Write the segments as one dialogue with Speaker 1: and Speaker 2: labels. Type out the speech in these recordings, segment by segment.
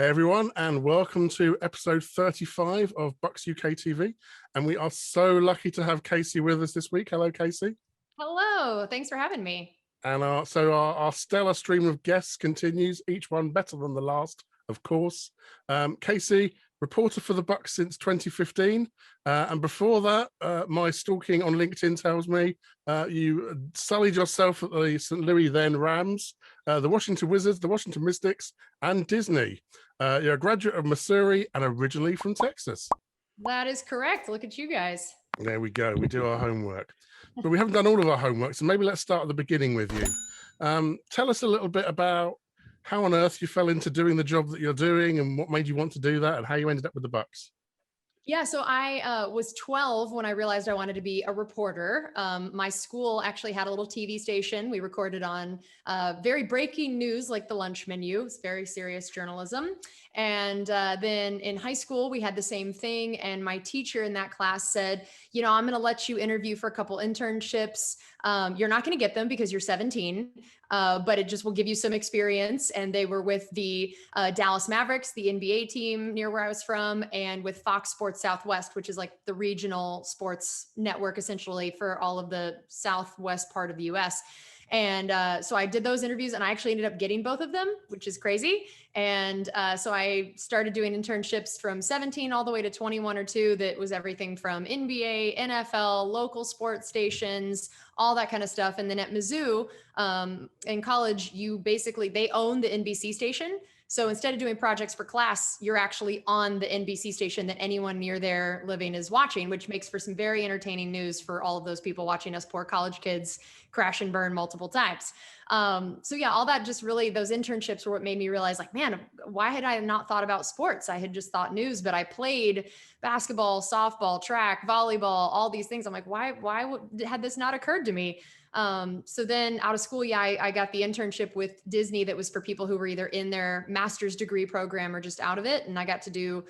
Speaker 1: Hey everyone, and welcome to episode 35 of Bucs UK TV. And we are so lucky to have Casey with us this week. Hello, Casey.
Speaker 2: Hello, thanks for having me.
Speaker 1: And our stellar stream of guests continues, each one better than the last, of course. Casey, reporter for the Bucs since 2015. And before that, my stalking on LinkedIn tells me you sullied yourself at the St. Louis then Rams, the Washington Wizards, the Washington Mystics, and Disney. You're a graduate of Missouri and originally from Texas.
Speaker 2: That is correct. Look at you guys.
Speaker 1: There we go. We do our homework. But we haven't done all of our homework, so maybe let's start at the beginning with you. Tell us a little bit about how on earth you fell into doing the job that you're doing and what made you want to do that and how you ended up with the Bucs.
Speaker 2: Yeah, so I was 12 when I realized I wanted to be a reporter. My school actually had a little TV station. We recorded on very breaking news like the lunch menu. It's very serious journalism. And then in high school, we had the same thing. And my teacher in that class said, you know, I'm going to let you interview for a couple internships. You're not going to get them because you're 17, but it just will give you some experience. And they were with the Dallas Mavericks, the NBA team near where I was from, and with Fox Sports Southwest, which is like the regional sports network essentially for all of the Southwest part of the US. And so I did those interviews and I actually ended up getting both of them, which is crazy. And so I started doing internships from 17 all the way to 21 or 2. That was everything from NBA, NFL, local sports stations, all that kind of stuff. And then at Mizzou, in college, they own the NBC station. So instead of doing projects for class, you're actually on the NBC station that anyone near there living is watching, which makes for some very entertaining news for all of those people watching us poor college kids crash and burn multiple times. So yeah, all that just really, those internships were what made me realize like, man, why had I not thought about sports? I had just thought news, but I played basketball, softball, track, volleyball, all these things. I'm like, why had this not occurred to me? So then out of school, I got the internship with Disney that was for people who were either in their master's degree program or just out of it. And I got to do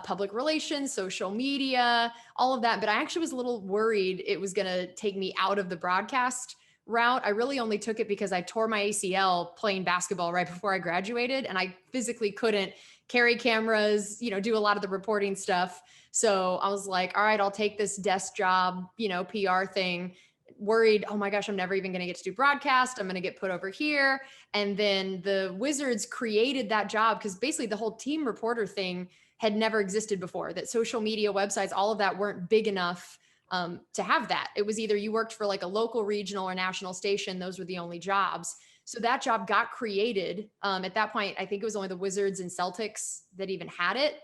Speaker 2: public relations, social media, all of that. But I actually was a little worried it was going to take me out of the broadcast route. I really only took it because I tore my ACL playing basketball right before I graduated. And I physically couldn't carry cameras, do a lot of the reporting stuff. So I was like, all right, I'll take this desk job, PR thing. Worried, oh my gosh, I'm never even going to get to do broadcast. I'm going to get put over here. And then the Wizards created that job because basically the whole team reporter thing had never existed before, that social media websites, all of that weren't big enough to have that. It was either you worked for like a local, regional, or national station. Those were the only jobs. So that job got created. At that point, I think it was only the Wizards and Celtics that even had it.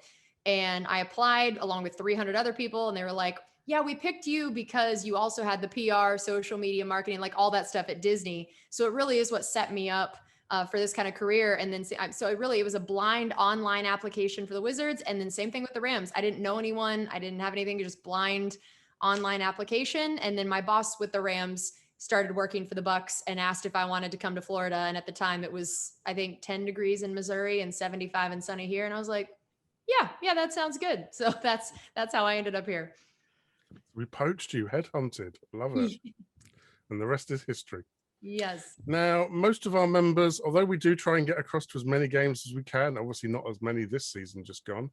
Speaker 2: And I applied along with 300 other people. And they were like, yeah, we picked you because you also had the PR, social media marketing, like all that stuff at Disney. So it really is what set me up for this kind of career. And then, so it was a blind online application for the Wizards. And then same thing with the Rams. I didn't know anyone. I didn't have anything, just blind online application. And then my boss with the Rams started working for the Bucs and asked if I wanted to come to Florida. And at the time it was, I think 10 degrees in Missouri and 75 and sunny here. And I was like, yeah, that sounds good. So that's how I ended up here.
Speaker 1: We poached you, headhunted. Love it. And the rest is history.
Speaker 2: Yes.
Speaker 1: Now, most of our members, although we do try and get across to as many games as we can, obviously not as many this season just gone,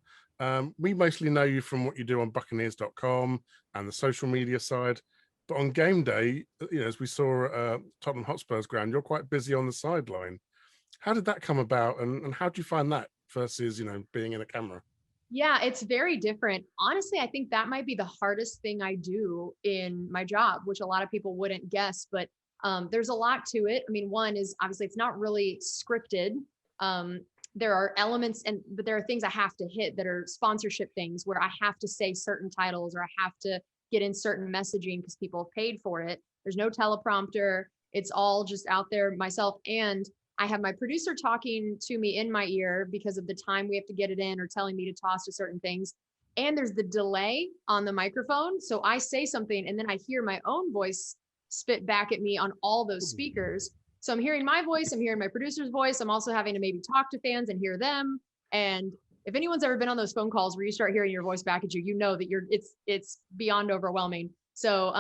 Speaker 1: we mostly know you from what you do on Buccaneers.com and the social media side. But on game day, as we saw at Tottenham Hotspur's ground, you're quite busy on the sideline. How did that come about? And how do you find that versus, being in a camera?
Speaker 2: Yeah, it's very different. Honestly, I think that might be the hardest thing I do in my job, which a lot of people wouldn't guess, but there's a lot to it. I mean, one is obviously it's not really scripted. There are elements but there are things I have to hit that are sponsorship things where I have to say certain titles or I have to get in certain messaging because people have paid for it. There's no teleprompter. It's all just out there myself. And I have my producer talking to me in my ear because of the time we have to get it in or telling me to toss to certain things. And there's the delay on the microphone. So I say something and then I hear my own voice spit back at me on all those speakers. So I'm hearing my voice, I'm hearing my producer's voice. I'm also having to maybe talk to fans and hear them. And if anyone's ever been on those phone calls where you start hearing your voice back at you, you know that it's beyond overwhelming. So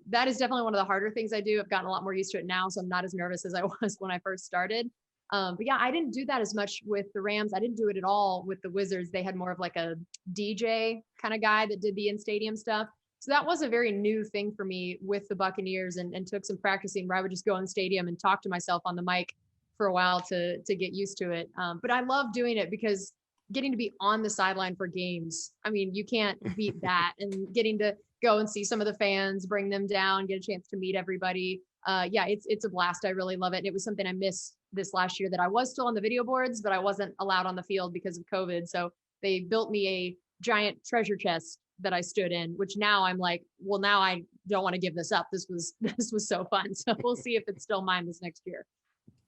Speaker 2: that is definitely one of the harder things I do. I've gotten a lot more used to it now, so I'm not as nervous as I was when I first started. But yeah, I didn't do that as much with the Rams. I didn't do it at all with the Wizards. They had more of like a DJ kind of guy that did the in-stadium stuff. So that was a very new thing for me with the Buccaneers, and took some practicing where I would just go in the stadium and talk to myself on the mic for a while to get used to it. But I love doing it because getting to be on the sideline for games, I mean, you can't beat that. And getting to go and see some of the fans, bring them down, get a chance to meet everybody. Yeah, it's a blast. I really love it. And it was something I missed this last year, that I was still on the video boards, but I wasn't allowed on the field because of COVID. So they built me a giant treasure chest that I stood in, which now I'm like, well, now I don't want to give this up. This was so fun. So we'll see if it's still mine this next year.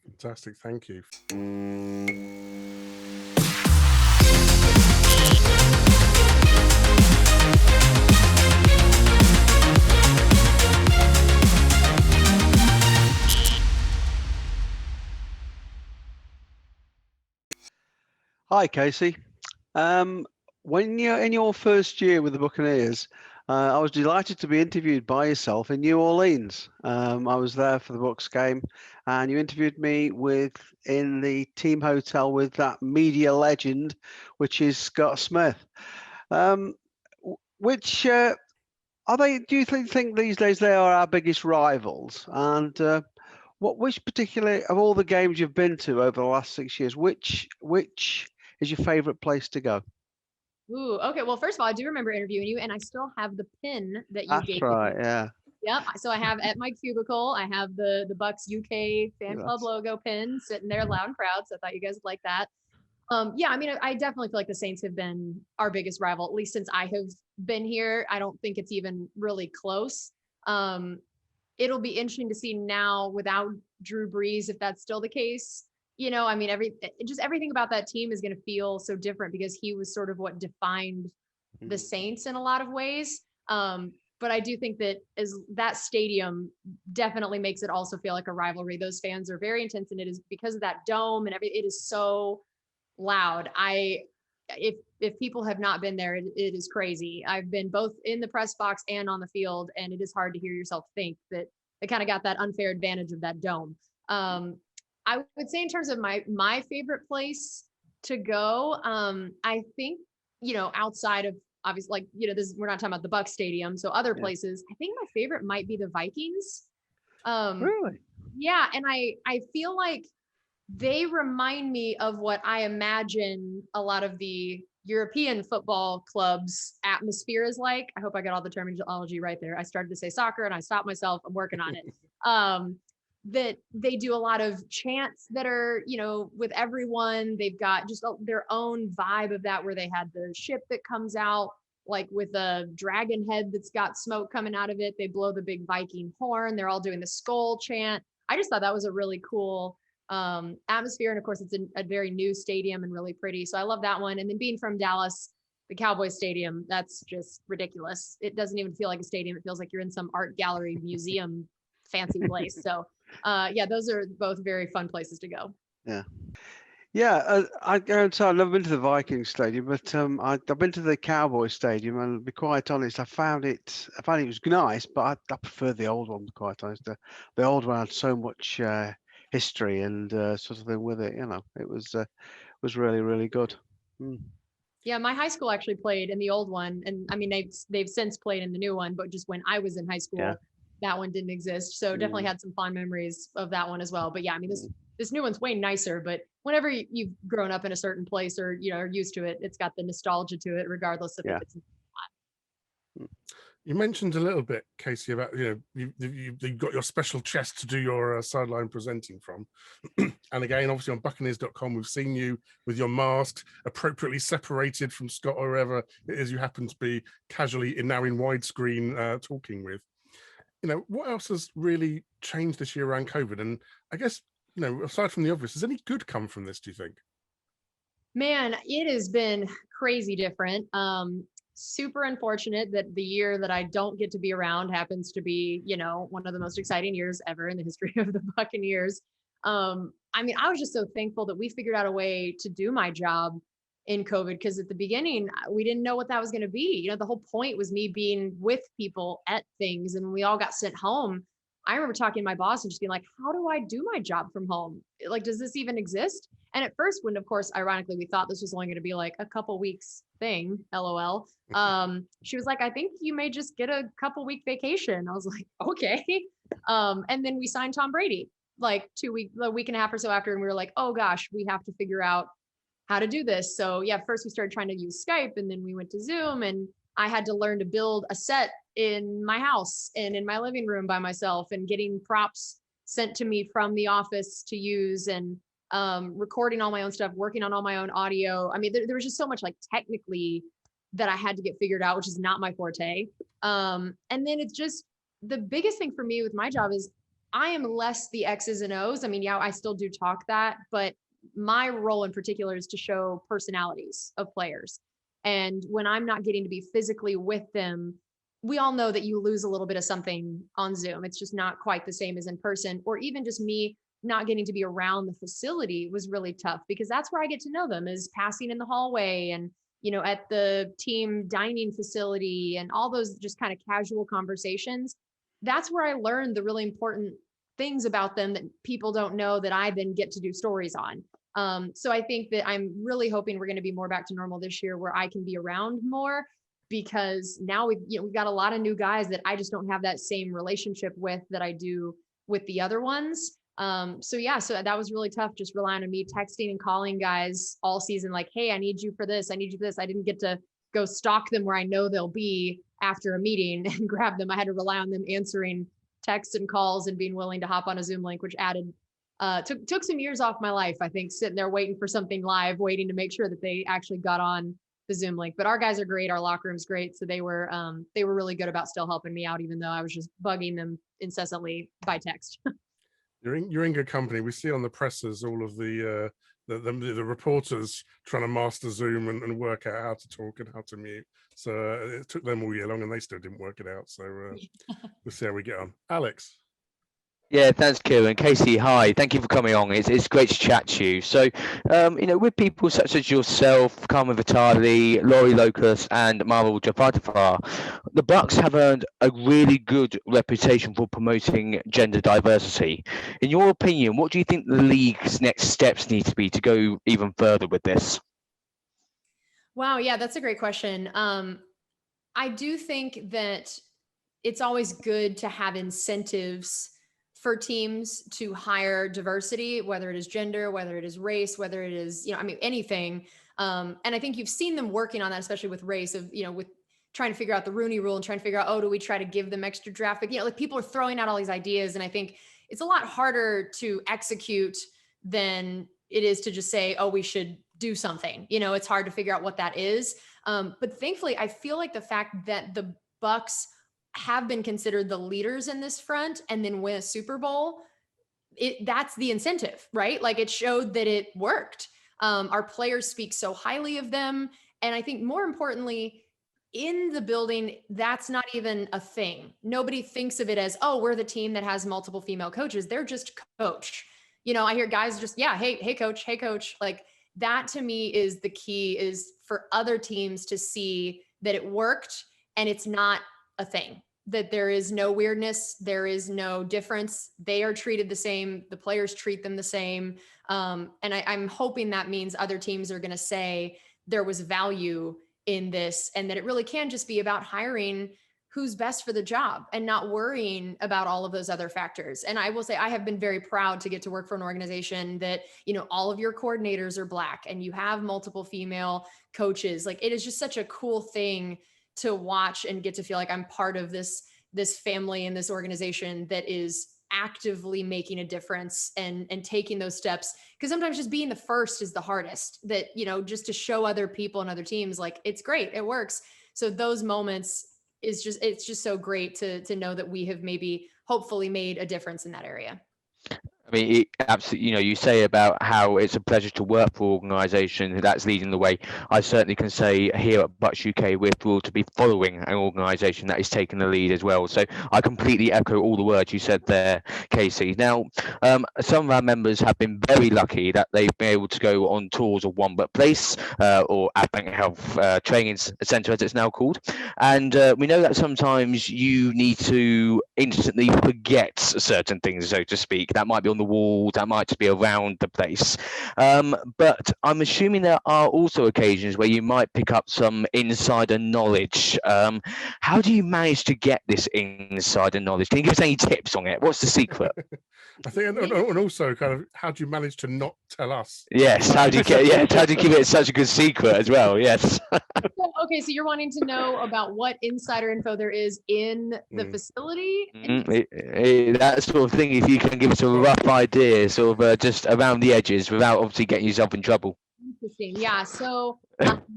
Speaker 1: Fantastic. Thank you.
Speaker 3: Hi, Casey. When you're in your first year with the Buccaneers, I was delighted to be interviewed by yourself in New Orleans. I was there for the Bucs game, and you interviewed me in the team hotel with that media legend, which is Scott Smith. Which are they? Do you think these days they are our biggest rivals? And which particularly of all the games you've been to over the last 6 years, which is your favorite place to go?
Speaker 2: Ooh, okay. Well, first of all, I do remember interviewing you, and I still have the pin that you
Speaker 3: That's
Speaker 2: gave
Speaker 3: right,
Speaker 2: me.
Speaker 3: yeah.
Speaker 2: Yep. So I have at my cubicle, I have the Bucs UK fan club logo pin sitting there loud and proud. So I thought you guys would like that. Yeah, I mean, I definitely feel like the Saints have been our biggest rival, at least since I have been here. I don't think it's even really close. It'll be interesting to see now without Drew Brees, if that's still the case. I mean, everything about that team is going to feel so different because he was sort of what defined the Saints in a lot of ways. But I do think that that stadium definitely makes it also feel like a rivalry. Those fans are very intense, and it is because of that dome and it is so loud. If people have not been there, it is crazy. I've been both in the press box and on the field, and it is hard to hear yourself think that they kind of got that unfair advantage of that dome. I would say in terms of my favorite place to go, I think, outside of obviously, like, we're not talking about the Bucs Stadium, so other places, I think my favorite might be the Vikings.
Speaker 3: Really?
Speaker 2: Yeah, and I feel like they remind me of what I imagine a lot of the European football clubs atmosphere is like. I hope I got all the terminology right there. I started to say soccer and I stopped myself. I'm working on it. That they do a lot of chants that are, with everyone. They've got just their own vibe of that, where they had the ship that comes out like with a dragon head that's got smoke coming out of it. They blow the big Viking horn. They're all doing the skull chant. I just thought that was a really cool atmosphere. And of course, it's a very new stadium and really pretty. So I love that one. And then being from Dallas, the Cowboys Stadium, that's just ridiculous. It doesn't even feel like a stadium. It feels like you're in some art gallery museum fancy place. So yeah, those are both very fun places to go.
Speaker 3: Yeah, I've never been to the Vikings Stadium, but I've been to the Cowboys Stadium, and to be quite honest, I found it was nice, but I prefer the old one. To be quite honest, the old one had so much history and sort of thing with it. It was really, really good.
Speaker 2: Yeah, my high school actually played in the old one, and I mean they've since played in the new one, but just when I was in high school, that one didn't exist. So definitely had some fond memories of that one as well. But yeah, I mean this new one's way nicer, but whenever you've grown up in a certain place or are used to it, it's got the nostalgia to it, regardless of if it's not.
Speaker 1: You mentioned a little bit, Casey, about you've got your special chest to do your sideline presenting from, and again, obviously on Buccaneers.com, we've seen you with your mask appropriately separated from Scott or whoever it is you happen to be casually now in widescreen talking with. What else has really changed this year around COVID? And I guess, aside from the obvious, has any good come from this, do you think?
Speaker 2: Man, it has been crazy different. Super unfortunate that the year that I don't get to be around happens to be, one of the most exciting years ever in the history of the Buccaneers. I mean, I was just so thankful that we figured out a way to do my job in COVID, because at the beginning, we didn't know what that was going to be. The whole point was me being with people at things, and when we all got sent home, I remember talking to my boss and just being like, how do I do my job from home? Like, does this even exist? And at first, when of course, ironically, we thought this was only going to be like a couple weeks thing, LOL. She was like, I think you may just get a couple week vacation. I was like, okay. And then we signed Tom Brady like a week and a half or so after. And we were like, oh gosh, we have to figure out how to do this. So yeah, first we started trying to use Skype, and then we went to Zoom, and I had to learn to build a set in my house and in my living room by myself, and getting props sent to me from the office to use, and recording all my own stuff, working on all my own audio. I mean, there was just so much like technically that I had to get figured out, which is not my forte. And then it's just the biggest thing for me with my job is I am less the X's and O's. I mean, yeah, I still do talk that, but my role in particular is to show personalities of players. And when I'm not getting to be physically with them, we all know that you lose a little bit of something on Zoom. It's just not quite the same as in person, or even just me not getting to be around the facility was really tough, because that's where I get to know them, is passing in the hallway and, at the team dining facility, and all those just kind of casual conversations. That's where I learned the really important things about them that people don't know, that I then get to do stories on. So I think that I'm really hoping we're going to be more back to normal this year, where I can be around more, because now we've got a lot of new guys that I just don't have that same relationship with that I do with the other ones. So that was really tough, just relying on me texting and calling guys all season, like, hey, I need you for this. I need you for this. I didn't get to go stalk them where I know they'll be after a meeting and grab them. I had to rely on them answering texts and calls and being willing to hop on a Zoom link, which took some years off my life, I think, sitting there waiting for something live, waiting to make sure that they actually got on the Zoom link. But our guys are great. Our locker room's great. So they were really good about still helping me out, even though I was just bugging them incessantly by text.
Speaker 1: You're in good company. We see on the pressers all of the reporters trying to master Zoom and work out how to talk and how to mute. So it took them all year long, and they still didn't work it out. So we'll see how we get on. Alex.
Speaker 4: Yeah, thanks, Kieron. Casey, hi. Thank you for coming on. It's great to chat to you. So, with people such as yourself, Carmen Vitali, Laurie Locust, and Marvel Jafartafar, the Bucs have earned a really good reputation for promoting gender diversity. In your opinion, what do you think the league's next steps need to be to go even further with this?
Speaker 2: Wow, yeah, that's a great question. I do think that it's always good to have incentives for teams to hire diversity, whether it is gender, whether it is race, whether it is, anything. And I think you've seen them working on that, especially with race, of, with trying to figure out the Rooney Rule and trying to figure out, do we try to give them extra draft pick? Like, people are throwing out all these ideas. And I think it's a lot harder to execute than it is to just say, we should do something. It's hard to figure out what that is. But thankfully, I feel like the fact that the Bucs have been considered the leaders in this front and then win a Super Bowl, that's the incentive, right? Like, it showed that it worked. Our players speak so highly of them. And I think more importantly, in the building, that's not even a thing. Nobody thinks of it as, we're the team that has multiple female coaches. They're just coach. I hear guys just, hey, coach. Like, that to me is the key, is for other teams to see that it worked and it's not a thing, that there is no weirdness, there is no difference. They are treated the same. The players treat them the same. And I'm hoping that means other teams are going to say there was value in this, and that it really can just be about hiring who's best for the job and not worrying about all of those other factors. And I will say, I have been very proud to get to work for an organization that, all of your coordinators are Black and you have multiple female coaches. Like, it is just such a cool thing to watch and get to feel like I'm part of this family and this organization that is actively making a difference and taking those steps. Because sometimes just being the first is the hardest, that, just to show other people and other teams, like, it's great, it works. So those moments it's just so great to know that we have maybe hopefully made a difference in that area.
Speaker 4: I mean, absolutely. You say about how it's a pleasure to work for an organisation that's leading the way. I certainly can say here at Bucs UK, we're thrilled to be following an organisation that is taking the lead as well. So I completely echo all the words you said there, Casey. Now, some of our members have been very lucky that they've been able to go on tours of One Workplace or Advent Health Training Centre, as it's now called. And we know that sometimes you need to instantly forget certain things, so to speak. That might be on the wall, that might just be around the place. But I'm assuming there are also occasions where you might pick up some insider knowledge. How do you manage to get this insider knowledge? Can you give us any tips on it? What's the secret?
Speaker 1: I think, and also kind of, how do you manage to not tell us?
Speaker 4: Yes, how do you keep it such a good secret as well? Yes.
Speaker 2: Okay, so you're wanting to know about what insider info there is in the facility?
Speaker 4: That sort of thing, if you can give us a rough idea, sort of just around the edges without obviously getting yourself in trouble.
Speaker 2: Interesting. Yeah. So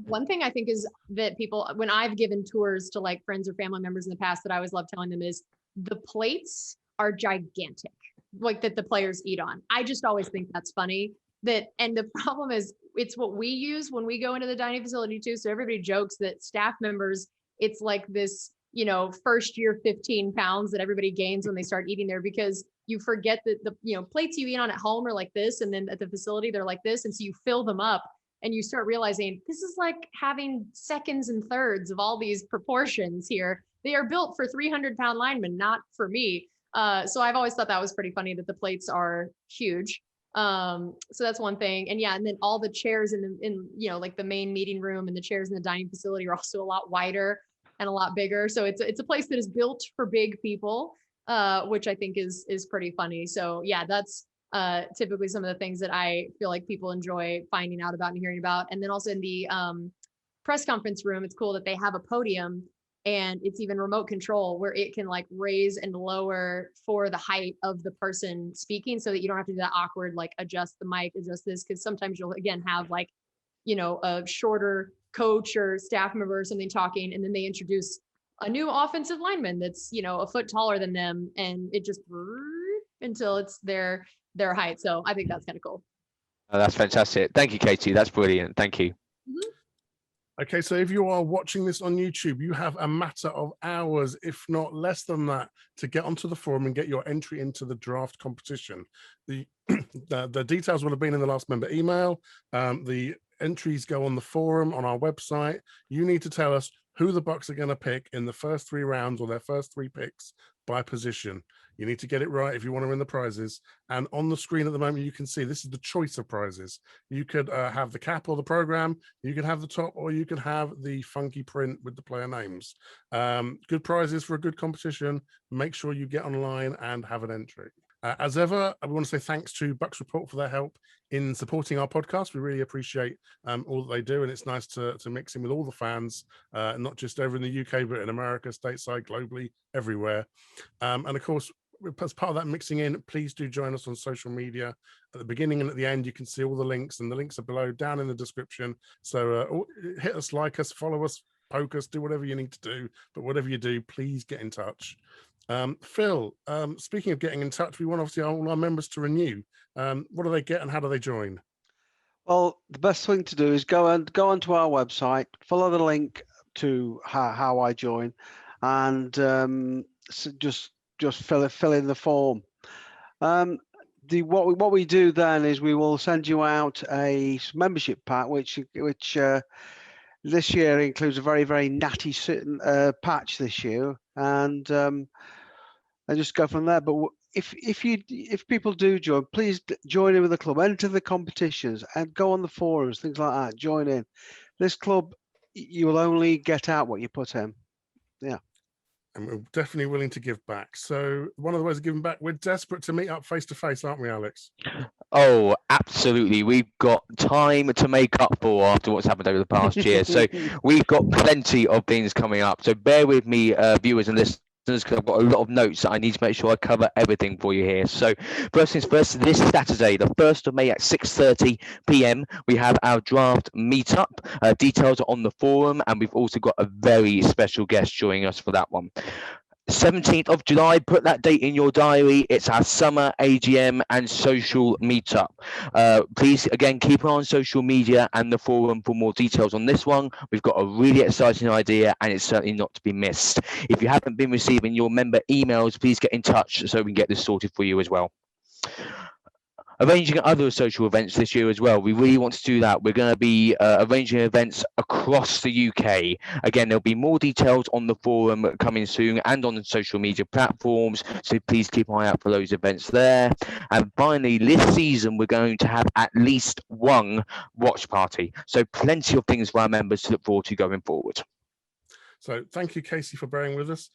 Speaker 2: one thing I think is that people, when I've given tours to like friends or family members in the past, that I always love telling them is the plates are gigantic, like that the players eat on. I just always think that's funny. And the problem is it's what we use when we go into the dining facility too. So everybody jokes that staff members, it's like this, first year 15 pounds that everybody gains when they start eating there, because you forget that the plates you eat on at home are like this, and then at the facility they're like this, and so you fill them up and you start realizing this is like having seconds and thirds of all these proportions here. They are built for 300-pound linemen, not for me. So I've always thought that was pretty funny that the plates are huge. So that's one thing. And yeah, and then all the chairs in like the main meeting room and the chairs in the dining facility are also a lot wider and a lot bigger. So it's a place that is built for big people, which I think is pretty funny. So yeah, that's typically some of the things that I feel like people enjoy finding out about and hearing about. And then also in the press conference room, it's cool that they have a podium, and it's even remote control where it can like raise and lower for the height of the person speaking, so that you don't have to do that awkward, like adjust the mic, adjust this. Cause sometimes you'll again have like, a shorter coach or staff member or something talking, and then they introduce a new offensive lineman that's, a foot taller than them, and it just until it's their height. So I think that's kind of cool.
Speaker 4: Oh, that's fantastic. Thank you, Katie. That's brilliant. Thank you.
Speaker 2: Mm-hmm.
Speaker 1: Okay, so if you are watching this on YouTube, you have a matter of hours, if not less than that, to get onto the forum and get your entry into the draft competition. The details will have been in the last member email. The entries go on the forum on our website. You need to tell us who the Bucs are going to pick in the first 3 rounds, or their first 3 picks by position. You need to get it right if you want to win the prizes. And on the screen at the moment, you can see this is the choice of prizes. You could have the cap or the program, you could have the top, or you could have the funky print with the player names. Good prizes for a good competition. Make sure you get online and have an entry. As ever, I want to say thanks to Bucs Report for their help in supporting our podcast. We really appreciate all that they do, and it's nice to mix in with all the fans, not just over in the UK, but in America, stateside, globally, everywhere. And of course, as part of that mixing in, please do join us on social media. At the beginning and at the end, you can see all the links, and the links are below down in the description. So hit us, like us, follow us, poke us, do whatever you need to do. But whatever you do, please get in touch. Phil, speaking of getting in touch, we want obviously all our members to renew. What do they get and how do they join?
Speaker 3: Well, the best thing to do is go onto our website, follow the link to how I join, and so just fill in the form. What we do then is we will send you out a membership pack, which this year includes a very, very natty patch this year, and just go from there. But if people do join, please join in with the club, enter the competitions, and go on the forums, things like that. Join in. This club, you will only get out what you put in. Yeah.
Speaker 1: And we're definitely willing to give back. So one of the ways of giving back, we're desperate to meet up face to face, aren't we, Alex?
Speaker 4: Oh, absolutely. We've got time to make up for after what's happened over the past year. So we've got plenty of things coming up. So bear with me, viewers and listeners, because I've got a lot of notes that I need to make sure I cover everything for you here. So first things first, this Saturday, the 1st of May at 6:30 p.m, we have our draft meetup. Details are on the forum, and we've also got a very special guest joining us for that one. 17th of July, put that date in your diary. It's our summer AGM and social meetup. Please, again, keep an eye on social media and the forum for more details on this one. We've got a really exciting idea and it's certainly not to be missed. If you haven't been receiving your member emails, please get in touch so we can get this sorted for you as well. Arranging other social events this year as well. We really want to do that. We're going to be arranging events across the UK. Again, there'll be more details on the forum coming soon and on the social media platforms. So please keep an eye out for those events there. And finally, this season, we're going to have at least one watch party. So plenty of things for our members to look forward to going forward.
Speaker 1: So thank you, Casey, for bearing with us.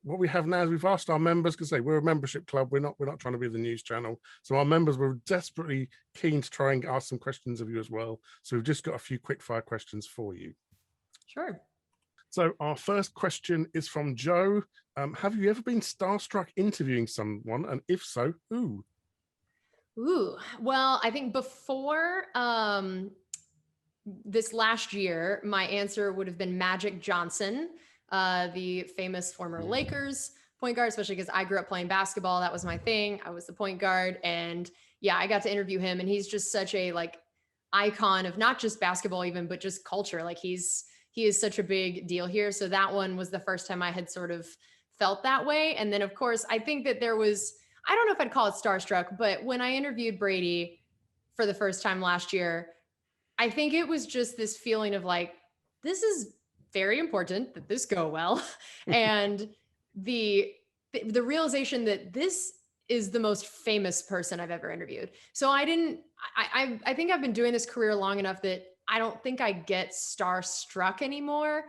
Speaker 1: What we have now is we've asked our members, because we're a membership club. We're not trying to be the news channel. So our members were desperately keen to try and ask some questions of you as well. So we've just got a few quick fire questions for you.
Speaker 2: Sure.
Speaker 1: So our first question is from Joe. Have you ever been starstruck interviewing someone? And if so, who?
Speaker 2: Ooh, well, I think before this last year, my answer would have been Magic Johnson, the famous former Lakers point guard, especially because I grew up playing basketball. That was my thing. I was the point guard. And yeah, I got to interview him, and he's just such a icon of not just basketball even, but just culture. He is such a big deal here. So that one was the first time I had sort of felt that way. And then of course, I think that there was, I don't know if I'd call it starstruck, but when I interviewed Brady for the first time last year, I think it was just this feeling of this is very important that this go well. And the realization that this is the most famous person I've ever interviewed. So I think I've been doing this career long enough that I don't think I get starstruck anymore.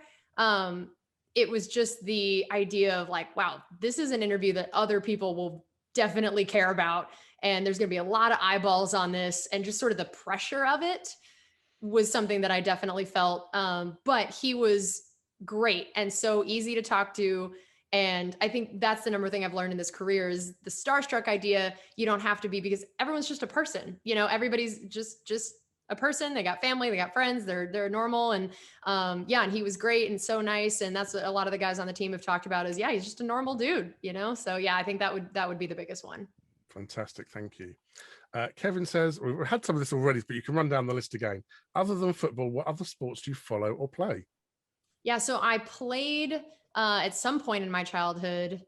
Speaker 2: It was just the idea of wow, this is an interview that other people will definitely care about. And there's going to be a lot of eyeballs on this, and just sort of the pressure of it was something that I definitely felt. But he was great and so easy to talk to. And I think that's the number thing I've learned in this career is the starstruck idea. You don't have to be, because everyone's just a person, everybody's just a person. They got family, they got friends, they're normal. And yeah, and he was great and so nice. And that's what a lot of the guys on the team have talked about is, yeah, he's just a normal dude, So yeah, I think that would be the biggest one.
Speaker 1: Fantastic. Thank you. Kevin says, we've had some of this already, but you can run down the list again. Other than football, what other sports do you follow or play?
Speaker 2: Yeah, so I played at some point in my childhood,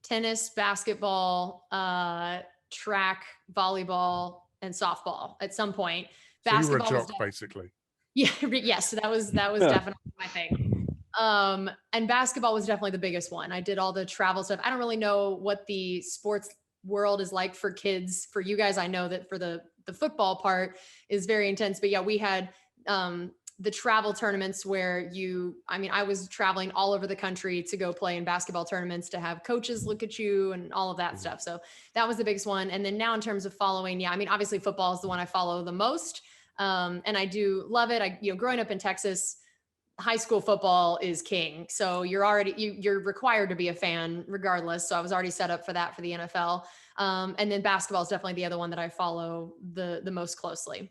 Speaker 2: tennis, basketball, track, volleyball, and softball at some point.
Speaker 1: So you were a jock, basically.
Speaker 2: Yeah, yes, that was definitely my thing. And basketball was definitely the biggest one. I did all the travel stuff. I don't really know what the sports world is like for kids. For you guys, I know that for the football part is very intense, but yeah, we had the travel tournaments where I was traveling all over the country to go play in basketball tournaments, to have coaches look at you and all of that stuff. So that was the biggest one. And then now in terms of following, obviously football is the one I follow the most. And I do love it. Growing up in Texas, high school football is king. So you're required to be a fan regardless. So I was already set up for that for the NFL. And then basketball is definitely the other one that I follow the most closely.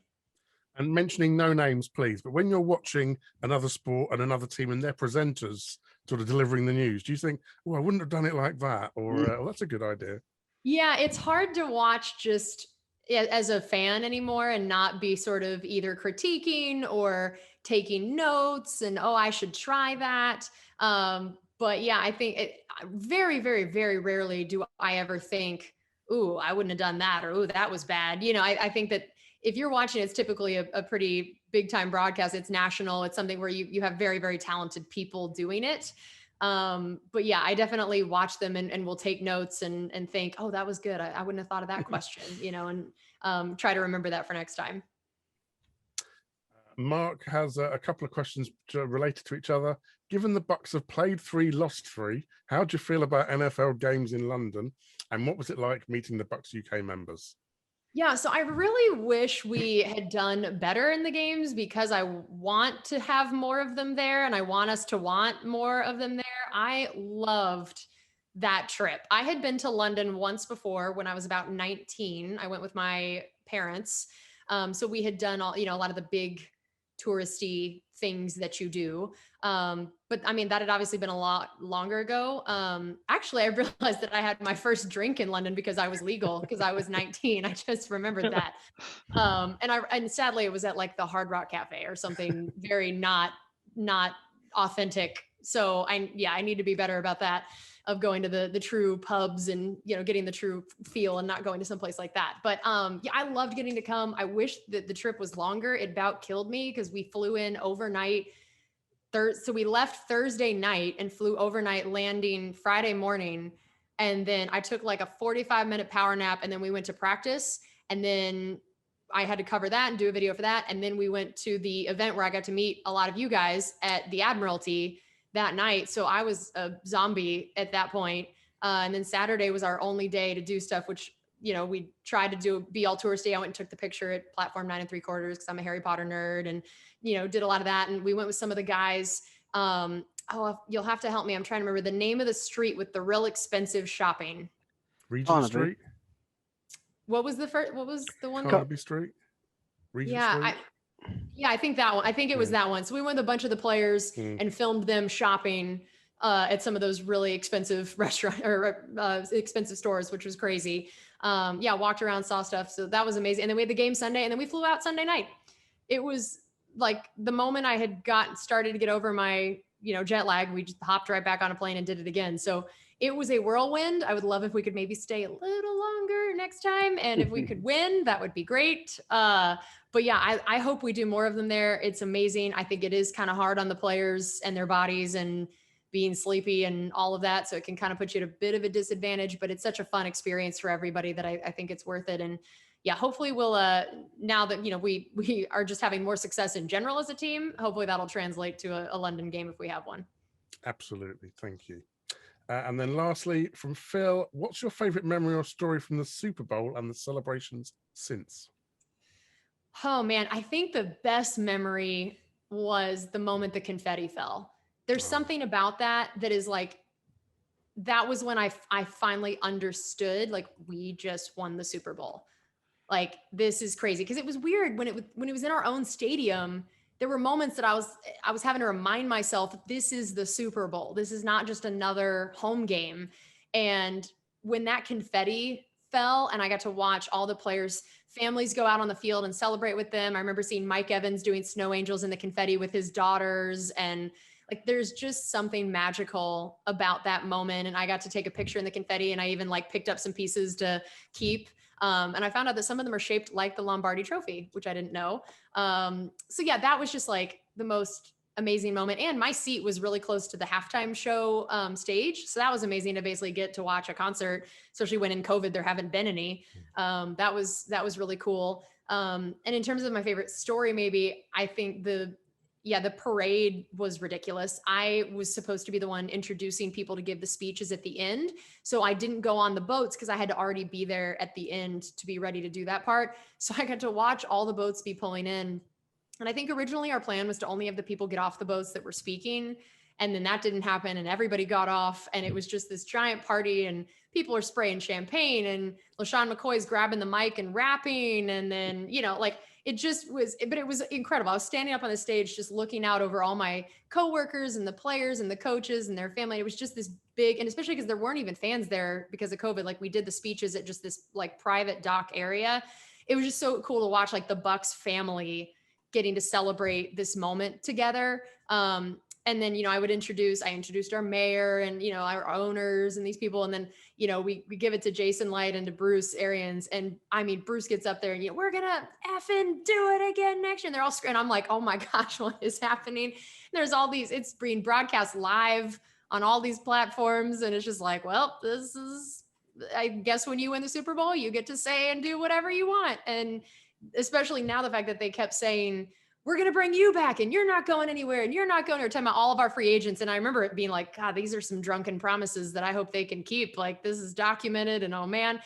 Speaker 1: And mentioning no names, please, but when you're watching another sport and another team and their presenters sort of delivering the news, do you think, oh, I wouldn't have done it like that? Or, oh, that's a good idea.
Speaker 2: Yeah, it's hard to watch just as a fan anymore and not be sort of either critiquing or taking notes and, oh, I should try that. But yeah, I think very, very, very rarely do I ever think, ooh, I wouldn't have done that, or, ooh, that was bad. I think that if you're watching, it's typically a pretty big time broadcast. It's national. It's something where you have very, very talented people doing it. But yeah, I definitely watch them and will take notes and think, oh, that was good. I wouldn't have thought of that question, and try to remember that for next time.
Speaker 1: Mark has a couple of questions related to each other. Given the Bucs have played 3, lost 3, how do you feel about NFL games in London? And what was it like meeting the Bucs UK members?
Speaker 2: Yeah, so I really wish we had done better in the games, because I want to have more of them there and I want us to want more of them there. I loved that trip. I had been to London once before when I was about 19. I went with my parents. So we had done a lot of the big touristy things that you do. But I mean, that had obviously been a lot longer ago. Actually, I realized that I had my first drink in London because I was legal, because I was 19. I just remembered that. And sadly it was at like the Hard Rock Cafe or something very not authentic. So I need to be better about that, of going to the true pubs and, you know, getting the true feel and not going to someplace like that. But yeah, I loved getting to come. I wish that the trip was longer. It about killed me because we flew in overnight. So we left Thursday night and flew overnight, landing Friday morning. And then I took like a 45-minute power nap, and then we went to practice. And then I had to cover that and do a video for that. And then we went to the event where I got to meet a lot of you guys at the Admiralty that night. So I was a zombie at that point. And then Saturday was our only day to do stuff, which, you know, we tried to be all touristy. I went and took the picture at platform 9 3/4 because I'm a Harry Potter nerd, and, you know, did a lot of that. And we went with some of the guys. You'll have to help me. I'm trying to remember the name of the street with the real expensive shopping.
Speaker 1: Regent Street.
Speaker 2: What was the first? What was the one?
Speaker 1: Carnaby Street. Regent Street.
Speaker 2: I think that one. I think it was that one. So we went with a bunch of the players and filmed them shopping at some of those really expensive restaurant or expensive stores, which was crazy. Walked around, saw stuff. So that was amazing. And then we had the game Sunday, and then we flew out Sunday night. It was like the moment I had started to get over my, you know, jet lag, we just hopped right back on a plane and did it again. So it was a whirlwind. I would love if we could maybe stay a little longer next time. And if we could win, that would be great. But yeah, I hope we do more of them there. It's amazing. I think it is kind of hard on the players and their bodies and being sleepy and all of that. So it can kind of put you at a bit of a disadvantage, but it's such a fun experience for everybody that I think it's worth it. And yeah, hopefully we'll, now that, you know, we are just having more success in general as a team, hopefully that'll translate to a London game if we have one.
Speaker 1: Absolutely. Thank you. And then lastly, from Phil, what's your favorite memory or story from the Super Bowl and the celebrations since?
Speaker 2: Oh man, I think the best memory was the moment the confetti fell. There's something about that is like, that was when I finally understood, like, we just won the Super Bowl. Like, this is crazy. Cause it was weird when it was in our own stadium. There were moments that I was having to remind myself, this is the Super Bowl. This is not just another home game. And when that confetti fell and I got to watch all the players' families go out on the field and celebrate with them. I remember seeing Mike Evans doing snow angels in the confetti with his daughters. And like, there's just something magical about that moment. And I got to take a picture in the confetti, and I even like picked up some pieces to keep. And I found out that some of them are shaped like the Lombardi Trophy, which I didn't know. So yeah, that was just like the most amazing moment. And my seat was really close to the halftime show stage. So that was amazing to basically get to watch a concert, especially when in COVID there haven't been any. That was really cool. And in terms of my favorite story, maybe I think the parade was ridiculous. I was supposed to be the one introducing people to give the speeches at the end. So I didn't go on the boats because I had to already be there at the end to be ready to do that part. So I got to watch all the boats be pulling in. And I think originally our plan was to only have the people get off the boats that were speaking. And then that didn't happen, and everybody got off, and it was just this giant party, and people are spraying champagne, and LaShawn McCoy's grabbing the mic and rapping. And then, you know, like, it just was, but it was incredible. I was standing up on the stage, just looking out over all my coworkers and the players and the coaches and their family. It was just this big, and especially because there weren't even fans there because of COVID. Like, we did the speeches at just this like private dock area. It was just so cool to watch, like, the Bucs family getting to celebrate this moment together. And then, you know, I introduced our mayor and, you know, our owners and these people. And then, you know, we give it to Jason Light and to Bruce Arians. And I mean, Bruce gets up there and, you know, we're going to effing do it again next year. And they're all screaming. I'm like, oh my gosh, what is happening? And there's all these, it's being broadcast live on all these platforms. And it's just like, well, this is, I guess when you win the Super Bowl, you get to say and do whatever you want. And especially now, the fact that they kept saying, we're going to bring you back and you're not going anywhere and you're not going, or talking about all of our free agents. And I remember it being like, God, these are some drunken promises that I hope they can keep. Like, this is documented, and oh man.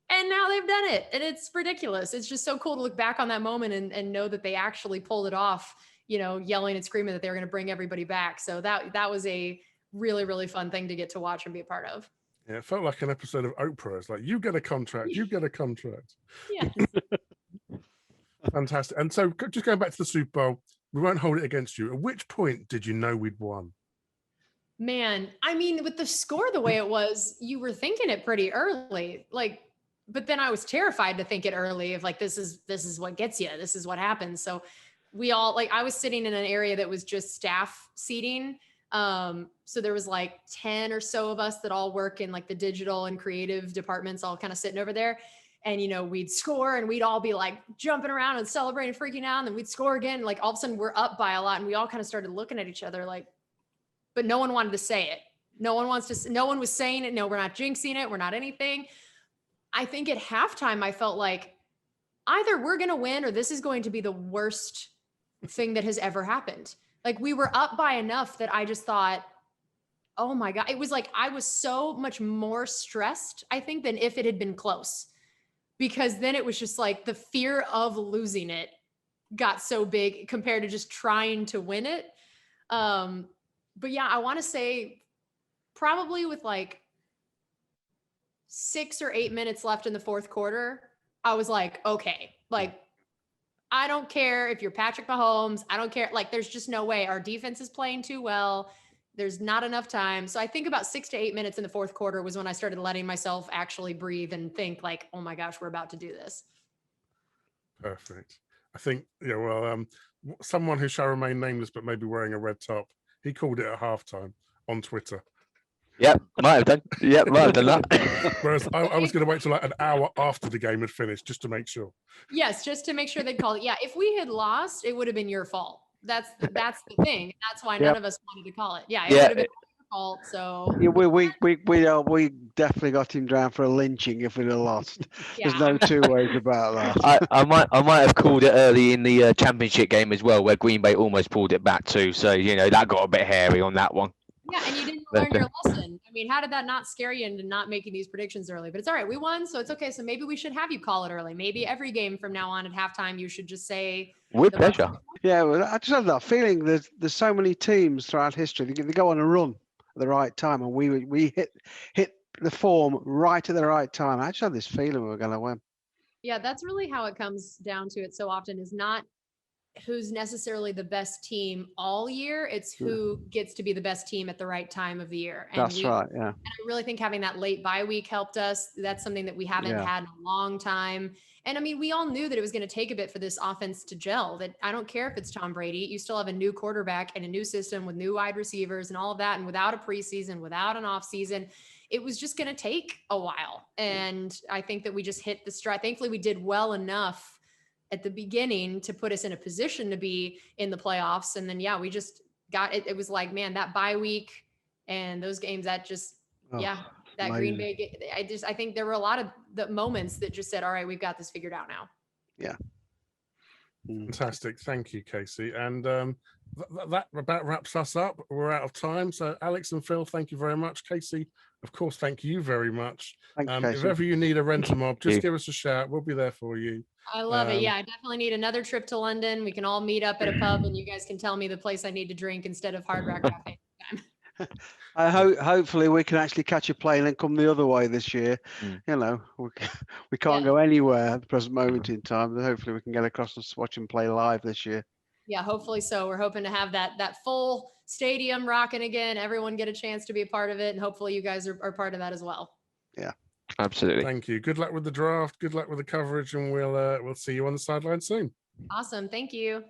Speaker 2: And now they've done it, and it's ridiculous. It's just so cool to look back on that moment and know that they actually pulled it off, you know, yelling and screaming that they were going to bring everybody back. So that was a really, really fun thing to get to watch and be a part of.
Speaker 1: Yeah, it felt like an episode of Oprah. It's like, you get a contract, you get a contract.
Speaker 2: Yeah.
Speaker 1: Fantastic. And so just going back to the Super Bowl, we won't hold it against you. At which point did you know we'd won?
Speaker 2: Man, I mean, with the score the way it was, you were thinking it pretty early. Like, but then I was terrified to think it early of like, this is what gets you. This is what happens. So we all, like, I was sitting in an area that was just staff seating. So there was like 10 or so of us that all work in like the digital and creative departments, all kind of sitting over there. And, you know, we'd score and we'd all be like jumping around and celebrating, freaking out. And then we'd score again. Like all of a sudden we're up by a lot. And we all kind of started looking at each other like, but no one wanted to say it. No one was saying it. No, we're not jinxing it. We're not anything. I think at halftime, I felt like either we're going to win or this is going to be the worst thing that has ever happened. Like we were up by enough that I just thought, oh my God, it was like, I was so much more stressed, I think, than if it had been close, because then it was just like the fear of losing it got so big compared to just trying to win it. But yeah, I want to say probably with like 6 or 8 minutes left in the fourth quarter, I was like, okay, like, I don't care if you're Patrick Mahomes. I don't care. Like, there's just no way. Our defense is playing too well. There's not enough time. So I think about 6 to 8 minutes in the fourth quarter was when I started letting myself actually breathe and think like, oh my gosh, we're about to do this.
Speaker 1: Perfect. I think, yeah, well, someone who shall remain nameless, but maybe wearing a red top, he called it at halftime on Twitter.
Speaker 4: Yep, might have done. Yep, might have done that.
Speaker 1: Whereas I was going to wait till like an hour after the game had finished just to make sure.
Speaker 2: Yes, just to make sure they'd call it. Yeah, if we had lost, it would have been your fault. That's the thing. That's why none of us wanted to call it. Yeah, it would have been your fault. So
Speaker 3: yeah, we definitely got him down for a lynching if we'd have lost.
Speaker 2: Yeah.
Speaker 3: There's no two ways about that.
Speaker 4: I might have called it early in the championship game as well, where Green Bay almost pulled it back too. So you know that got a bit hairy on that one.
Speaker 2: Yeah, and you didn't learn your lesson. I mean, how did that not scare you into not making these predictions early? But it's all right. We won, so it's okay. So maybe we should have you call it early. Maybe every game from now on at halftime, you should just say.
Speaker 4: With pleasure.
Speaker 3: Yeah, well, I just have that feeling there's so many teams throughout history. They go on a run at the right time, and we hit the form right at the right time. I just have this feeling we're going to win.
Speaker 2: Yeah, that's really how it comes down to it so often, is not who's necessarily the best team all year. It's who gets to be the best team at the right time of the year. And
Speaker 3: That's right. Yeah.
Speaker 2: And I really think having that late bye week helped us. That's something that we haven't had in a long time. And I mean, we all knew that it was going to take a bit for this offense to gel. That I don't care if it's Tom Brady, you still have a new quarterback and a new system with new wide receivers and all of that. And without a preseason, without an off season, it was just going to take a while. And I think that we just hit the stride. Thankfully, we did well enough at the beginning to put us in a position to be in the playoffs. And then, yeah, we just got it. It was like, man, that bye week and those games that just, that amazing. Green Bay, I think there were a lot of the moments that just said, all right, we've got this figured out now.
Speaker 3: Yeah.
Speaker 1: Fantastic. Thank you, Casey. And that about wraps us up. We're out of time. So Alex and Phil, thank you very much. Casey, of course, thank you very much. If ever you need a renter mob, just give us a shout. We'll be there for you.
Speaker 2: I love it. Yeah, I definitely need another trip to London. We can all meet up at a pub and you guys can tell me the place I need to drink instead of Hard Rock Cafe.
Speaker 3: Hopefully we can actually catch a plane and come the other way this year. You know, we can't go anywhere at the present moment in time. But hopefully we can get across and watch them play live this year.
Speaker 2: Yeah, hopefully so. We're hoping to have that full stadium rocking again. Everyone get a chance to be a part of it. And hopefully you guys are part of that as well.
Speaker 3: Yeah.
Speaker 4: Absolutely.
Speaker 1: Thank you. Good luck with the draft. Good luck with the coverage, and we'll see you on the sideline soon.
Speaker 2: Awesome. Thank you.